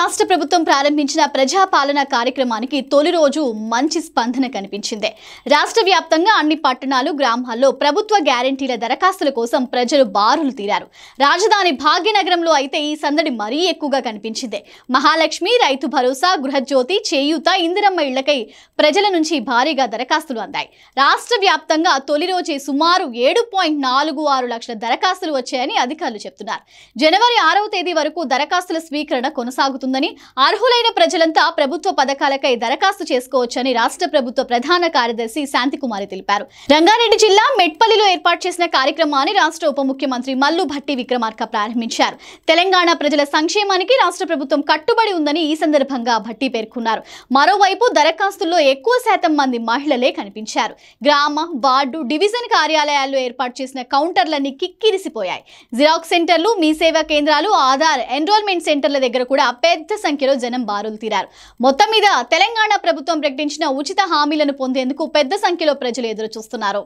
రాష్ట్ర ప్రభుత్వం ప్రారంభించిన ప్రజాపాలన కార్యక్రమానికి తొలి రోజు మంచి స్పందన కనిపించింది. రాష్ట్ర వ్యాప్తంగా అన్ని పట్టణాలు, గ్రామాల్లో ప్రభుత్వ గ్యారెంటీల దరఖాస్తుల కోసం ప్రజలు బారులు తీరారు. రాజధాని భాగ్యనగరంలో అయితే ఈ సందడి మరీ ఎక్కువగా కనిపించింది. మహాలక్ష్మి, రైతు భరోసా, గృహజ్యోతి, చేయూత, ఇందిరమ్మ ఇళ్లకై ప్రజల నుంచి భారీగా దరఖాస్తులు అందాయి. రాష్ట్ర వ్యాప్తంగా తొలి రోజే సుమారు 7.46 లక్షల దరఖాస్తులు వచ్చాయని అధికారులు చెబుతున్నారు. జనవరి 6వ తేదీ వరకు దరఖాస్తుల స్వీకరణ కొనసాగుతుందని, అర్హులైన ప్రజలంతా ప్రభుత్వ పథకాలకై దరఖాస్తు చేసుకోవచ్చని రాష్ట్ర ప్రభుత్వ ప్రధాన కార్యదర్శి శాంతికుమారి తెలిపారు. రంగారెడ్డి జిల్లా మెట్పల్లిలో ఏర్పాటు చేసిన కార్యక్రమాన్ని రాష్ట్ర ఉప ముఖ్యమంత్రి మల్లు భట్టి విక్రమార్క ప్రారంభించారు. తెలంగాణ ప్రజల సంక్షేమానికి రాష్ట్ర ప్రభుత్వం కట్టుబడి ఉందని ఈ సందర్భంగా భట్టి పేర్కొన్నారు. మరోవైపు దరఖాస్తుల్లో ఎక్కువ శాతం మంది మహిళలే కనిపించారు. గ్రామ, వార్డు, డివిజన్ కార్యాలయాల్లో ఏర్పాటు చేసిన కౌంటర్లన్నీ కిక్కిరిసిపోయాయి. జిరాక్స్ సెంటర్లు, మీ సేవా కేంద్రాలు, ఆధార్ ఎన్రోల్మెంట్ సెంటర్ల దగ్గర కూడా పెద్ద సంఖ్యలో జనం బారులు తీరారు. మొత్తం మీద తెలంగాణ ప్రభుత్వం ప్రకటించిన ఉచిత హామీలను పొందేందుకు పెద్ద సంఖ్యలో ప్రజలు ఎదురు చూస్తున్నారు.